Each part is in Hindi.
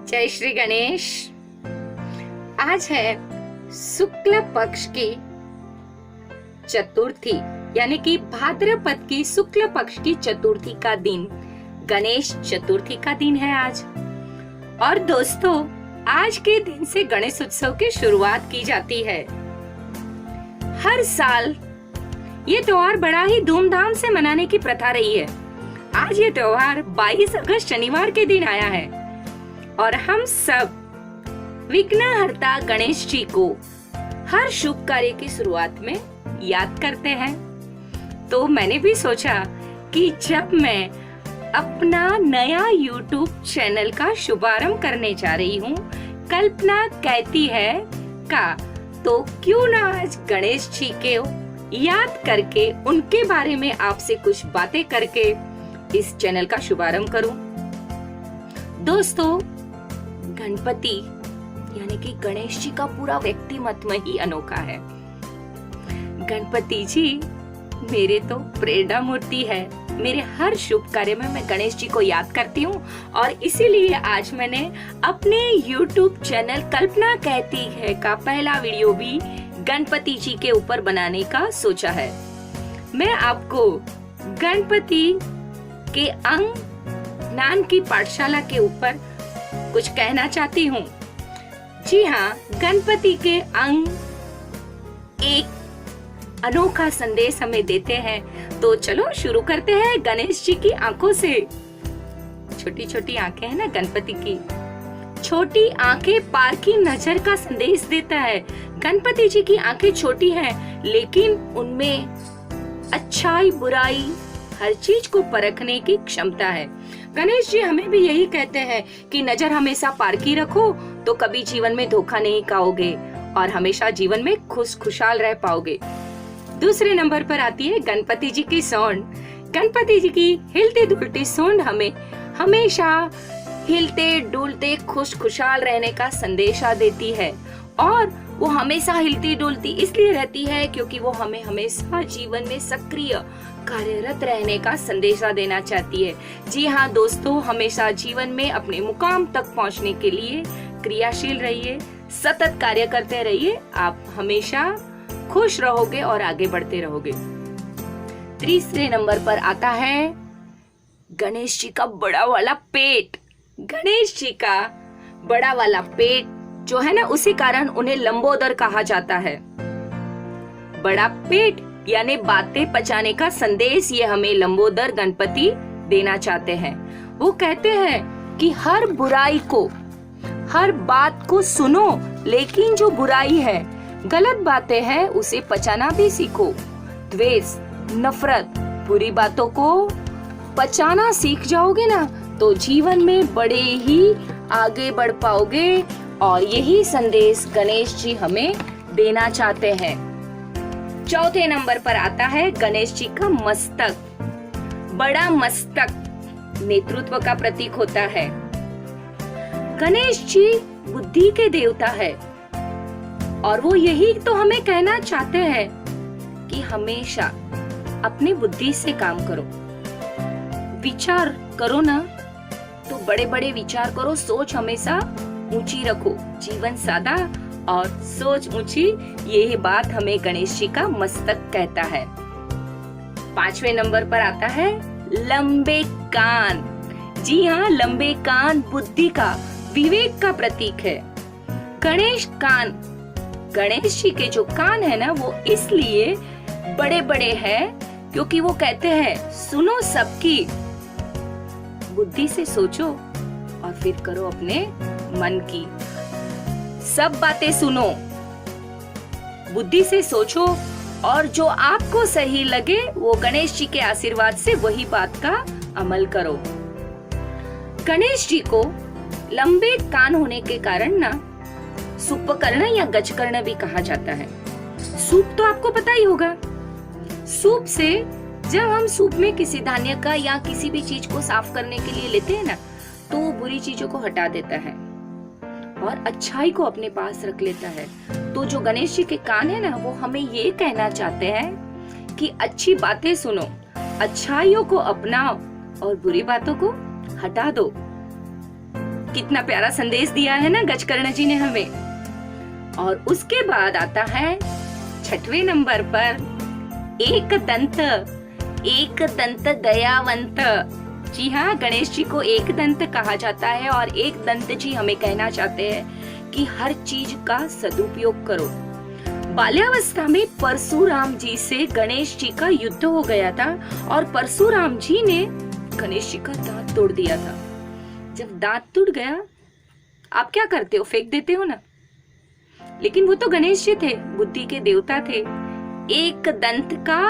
जय श्री गणेश। आज है शुक्ल पक्ष की चतुर्थी, यानी कि भाद्रपद की शुक्ल पक्ष की चतुर्थी का दिन, गणेश चतुर्थी का दिन है आज। और दोस्तों, आज के दिन से गणेश उत्सव की शुरुआत की जाती है। हर साल ये त्योहार बड़ा ही धूमधाम से मनाने की प्रथा रही है। आज ये त्योहार 22 अगस्त शनिवार के दिन आया है और हम सब विघ्नहर्ता गणेश जी को हर शुभ कार्य की शुरुआत में याद करते हैं। तो मैंने भी सोचा कि जब मैं अपना नया YouTube चैनल का शुभारंभ करने जा रही हूँ, कल्पना कहती है का, तो क्यों ना आज गणेश जी के याद करके उनके बारे में आपसे कुछ बातें करके इस चैनल का शुभारंभ करूं। दोस्तों, गणपति यानी कि गणेश जी का पूरा व्यक्तिमत्व ही अनोखा है। गणपति जी मेरे तो प्रेरणा मूर्ति है। मेरे हर शुभ कार्य में मैं गणेश जी को याद करती हूँ और इसीलिए आज मैंने अपने YouTube चैनल कल्पना कहती है का पहला वीडियो भी गणपति जी के ऊपर बनाने का सोचा है। मैं आपको गणपति के अंग ज्ञान की पाठशाला के ऊपर कुछ कहना चाहती हूँ। जी हाँ, गणपति के अंग एक अनोखा संदेश हमें देते हैं। तो चलो शुरू करते हैं गणेश जी की आंखों से। छोटी छोटी आंखें हैं ना गणपति की, छोटी आंखें पार की नजर का संदेश देता है। गणपति जी की आंखें छोटी हैं, लेकिन उनमें अच्छाई बुराई हर चीज को परखने की क्षमता है। गणेश जी हमें भी यही कहते हैं कि नजर हमेशा पार की रखो तो कभी जीवन में धोखा नहीं खाओगे और हमेशा जीवन में खुशहाल रह पाओगे। दूसरे नंबर पर आती है गणपति जी की सूंड। गणपति जी की हिलती डुलती सूंड हमें हमेशा हिलते डुलते खुशहाल रहने का संदेशा देती है। और वो हमेशा हिलती डुलती इसलिए रहती है क्योंकि वो हमें हमेशा जीवन में सक्रिय कार्यरत रहने का संदेशा देना चाहती है। जी हाँ दोस्तों, हमेशा जीवन में अपने मुकाम तक पहुंचने के लिए क्रियाशील रहिए, सतत कार्य करते रहिए। आप हमेशा खुश रहोगे और आगे बढ़ते रहोगे। तीसरे नंबर पर आता है गणेश जी का बड़ा वाला पेट। गणेश जी का बड़ा वाला पेट जो है ना, उसी कारण उन्हें लंबोदर कहा जाता है। बड़ा पेट यानी बातें पचाने का संदेश ये हमें लंबोदर गणपति देना चाहते हैं। वो कहते हैं कि हर बुराई को, हर बात को सुनो, लेकिन जो बुराई है, गलत बातें हैं, उसे पचाना भी सीखो। द्वेष, नफरत, बुरी बातों को पचाना सीख जाओगे ना तो जीवन में बड़े ही आगे बढ़ पाओगे। और यही संदेश गणेश जी हमें देना चाहते हैं। चौथे नंबर पर आता है गणेश जी का मस्तक। बड़ा मस्तक नेतृत्व का प्रतीक होता है। गणेश जी बुद्धि के देवता है और वो यही तो हमें कहना चाहते हैं कि हमेशा अपनी बुद्धि से काम करो। विचार करो ना तो बड़े बड़े विचार करो, सोच हमेशा ऊंची रखो। जीवन सादा और सोच ऊंची, यही बात हमें गणेश जी का मस्तक कहता है। पांचवें नंबर पर आता है लंबे कान। जी हाँ, लंबे कान बुद्धि का, विवेक का प्रतीक है। गणेश जी के जो कान है ना, वो इसलिए बड़े बड़े हैं क्योंकि वो कहते हैं सुनो सबकी, बुद्धि से सोचो और फिर करो अपने मन की। सब बातें सुनो, बुद्धि से सोचो और जो आपको सही लगे वो गणेश जी के आशीर्वाद से वही बात का अमल करो। गणेश जी को लंबे कान होने के कारण ना सूपकर्ण या गजकर्ण भी कहा जाता है। सूप तो आपको पता ही होगा। सूप से, जब हम सूप में किसी धान्य का या किसी भी चीज को साफ करने के लिए लेते हैं ना, तो वो बुरी चीजों को हटा देता है और अच्छाई को अपने पास रख लेता है। तो जो गणेश जी के कान है ना, वो हमें ये कहना चाहते हैं कि अच्छी बातें सुनो, अच्छाइयों को अपनाओ और बुरी बातों को हटा दो। कितना प्यारा संदेश दिया है ना गजकर्ण जी ने हमें। और उसके बाद आता है 6वें नंबर पर एक दंत दयावंत। जी हाँ, गणेश जी को एक दंत कहा जाता है और एक दंत जी हमें कहना चाहते हैं कि हर चीज का सदुपयोग करो। बाल्यावस्था में परशुराम जी से गणेश जी का युद्ध हो गया था और परशुराम जी ने गणेश जी का दांत तोड़ दिया था। जब दांत टूट गया, आप क्या करते हो? फेंक देते हो ना। लेकिन वो तो गणेश जी थे, बुद्धि के देवता थे। एक दंत का,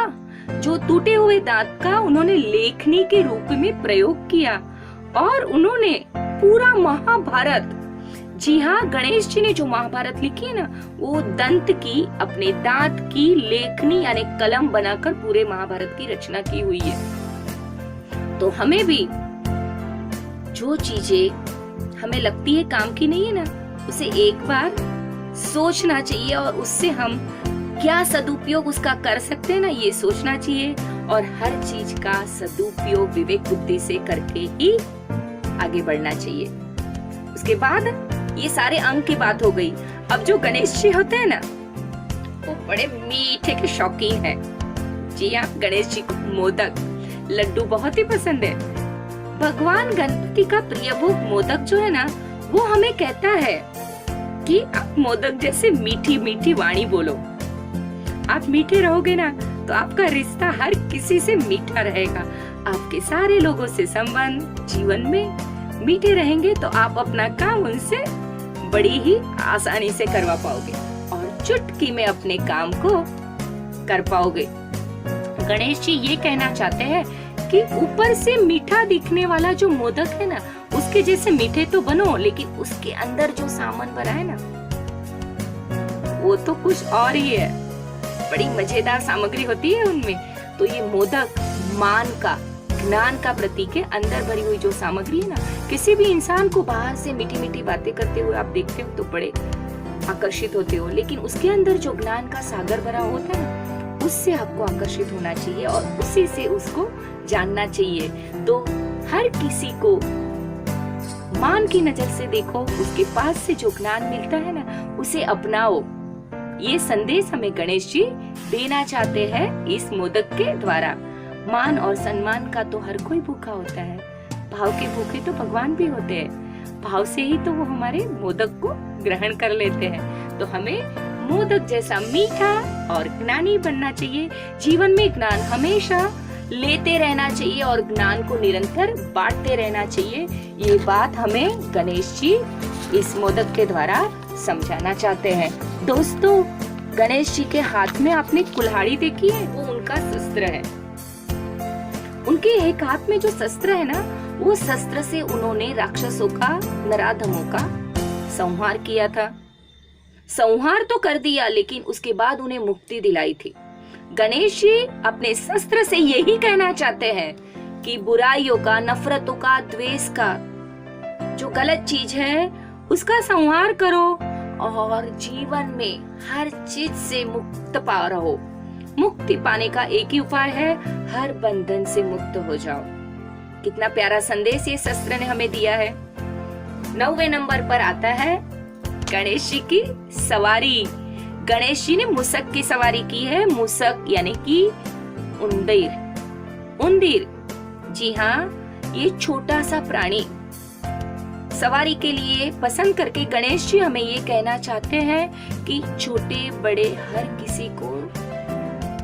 जो टूटे हुए दांत का, उन्होंने लेखनी के रूप में प्रयोग किया और उन्होंने पूरा महाभारत, जी हाँ, गणेश जी ने जो महाभारत लिखी है ना, वो दंत की, अपने दांत की लेखनी यानी कलम बनाकर पूरे महाभारत की रचना की हुई है। तो हमें भी जो चीजें हमें लगती है काम की नहीं है ना, उसे एक बार सोचना चाहिए और उससे हम क्या सदुपयोग उसका कर सकते हैं ना, ये सोचना चाहिए। और हर चीज का सदुपयोग विवेक बुद्धि से करके ही आगे बढ़ना चाहिए। उसके बाद ये सारे अंग की बात हो गई। अब जो गणेश जी होते हैं ना, वो बड़े मीठे के शौकीन हैं। जी हाँ, गणेश जी को मोदक, लड्डू बहुत ही पसंद है। भगवान गणपति का प्रिय भोग मोदक जो है ना, वो हमें कहता है कि आप मोदक जैसे मीठी मीठी वाणी बोलो। आप मीठे रहोगे ना, तो आपका रिश्ता हर किसी से मीठा रहेगा। आपके सारे लोगों से संबंध जीवन में मीठे रहेंगे, तो आप अपना काम उनसे बड़ी ही आसानी से करवा पाओगे और चुटकी में अपने काम को कर पाओगे। गणेश जी ये कहना चाहते हैं कि ऊपर से मीठा दिखने वाला जो मोदक है ना, उसके जैसे मीठे तो बनो, लेकिन उसके अंदर जो सामान भरा है ना, वो तो कुछ और ही है। बड़ी मजेदार सामग्री होती है उनमें। तो ये मोदक मान का, ज्ञान का प्रतीक है। अंदर भरी हुई जो सामग्री है ना, किसी भी इंसान को बाहर से मीठी मीठी बातें करते हुए आप देखते हो तो बड़े आकर्षित होते हो, लेकिन उसके अंदर जो ज्ञान का सागर भरा होता है ना, उससे आपको आकर्षित होना चाहिए और उसी से उसको जानना चाहिए। तो हर किसी को मान की नजर से देखो, उसके पास से जो ज्ञान मिलता है ना, उसे अपनाओ। ये संदेश हमें गणेश जी देना चाहते हैं इस मोदक के द्वारा। मान और सम्मान का तो हर कोई भूखा होता है। भाव के भूखे तो भगवान भी होते हैं। भाव से ही तो वो हमारे मोदक को ग्रहण कर लेते हैं। तो हमें मोदक जैसा मीठा और ज्ञानी बनना चाहिए। जीवन में ज्ञान हमेशा लेते रहना चाहिए और ज्ञान को निरंतर बांटते रहना चाहिए। ये बात हमें गणेश जी इस मोदक के द्वारा समझाना चाहते हैं। दोस्तों, गणेश जी के हाथ में आपने कुल्हाड़ी देखी है? वो उनका शस्त्र है। उनके एक हाथ में जो शस्त्र है ना, वो शस्त्र से उन्होंने राक्षसों का, नराधमों का संहार किया था। संहार तो कर दिया, लेकिन उसके बाद उन्हें मुक्ति दिलाई थी। गणेश जी अपने शस्त्र से यही कहना चाहते हैं कि बुराइयों का, नफरतों का, द्वेष का, जो गलत चीज है उसका संहार करो और जीवन में हर चीज से मुक्त पा रहो। मुक्ति पाने का एक ही उपाय है, हर बंधन से मुक्त हो जाओ। कितना प्यारा संदेश ये शस्त्र ने हमें दिया है। 9वें नंबर पर आता है गणेश जी की सवारी। गणेश जी ने मूषक की सवारी की है। मूषक यानी कि उंदीर। जी हाँ, ये छोटा सा प्राणी सवारी के लिए पसंद करके गणेश जी हमें ये कहना चाहते हैं कि छोटे बड़े हर किसी को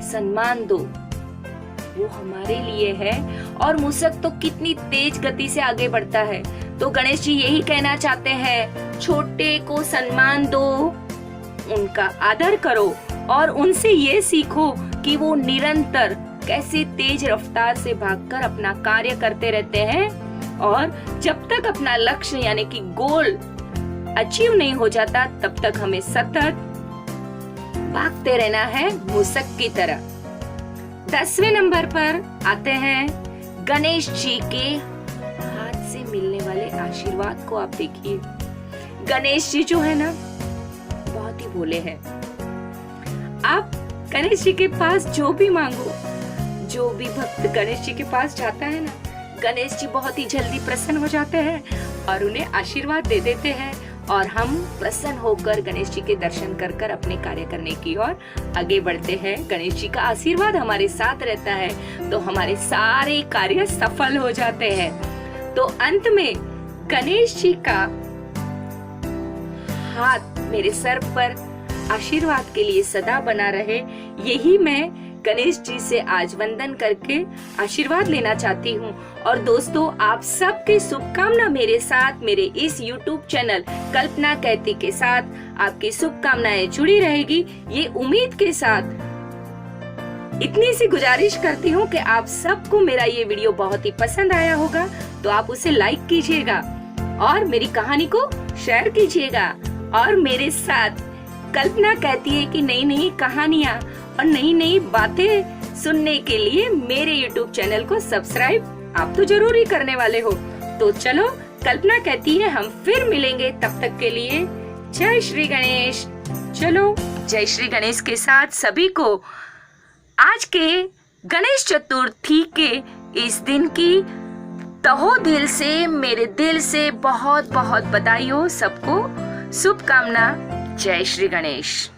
सम्मान दो, वो हमारे लिए है। और मूषक तो कितनी तेज गति से आगे बढ़ता है। तो गणेश जी यही कहना चाहते हैं, छोटे को सम्मान दो, उनका आदर करो और उनसे ये सीखो कि वो निरंतर कैसे तेज रफ्तार से भागकर अपना कार्य करते रहते हैं और जब तक अपना लक्ष्य यानी कि गोल अचीव नहीं हो जाता, तब तक हमें सतत भागते रहना है मूषक की तरह। 10वें नंबर पर आते हैं गणेश जी के हाथ से मिलने वाले आशीर्वाद को। आप देखिए, गणेश जी जो है ना, बहुत ही भोले हैं। आप गणेश जी के पास जो भी मांगो, जो भी भक्त गणेश जी के पास जाता है ना, गणेश जी बहुत ही जल्दी प्रसन्न हो जाते हैं और उन्हें आशीर्वाद दे देते हैं और हम प्रसन्न होकर गणेश जी के दर्शन कर कर अपने कार्य करने की ओर आगे बढ़ते हैं। गणेश जी का आशीर्वाद हमारे साथ रहता है तो हमारे सारे कार्य सफल हो जाते हैं। तो अंत में गणेश जी का हाथ मेरे सर पर आशीर्वाद के लिए सदा बना रहे, यही मैं गणेश जी से आज वंदन करके आशीर्वाद लेना चाहती हूँ। और दोस्तों, आप सबकी शुभकामना मेरे साथ, मेरे इस YouTube चैनल कल्पना कहती के साथ आपकी शुभकामनाएं जुड़ी रहेगी, ये उम्मीद के साथ इतनी सी गुजारिश करती हूँ कि आप सबको मेरा ये वीडियो बहुत ही पसंद आया होगा, तो आप उसे लाइक कीजिएगा और मेरी कहानी को शेयर कीजिएगा और मेरे साथ कल्पना कहती है कि नई नई कहानियाँ और नई नई बातें सुनने के लिए मेरे YouTube चैनल को सब्सक्राइब आप तो जरूर ही करने वाले हो। तो चलो, कल्पना कहती है हम फिर मिलेंगे, तब तक के लिए जय श्री गणेश। चलो, जय श्री गणेश के साथ सभी को आज के गणेश चतुर्थी के इस दिन की तहो दिल से, मेरे दिल से बहुत बहुत बधाई हो। सबको शुभकामना। जय श्री गणेश।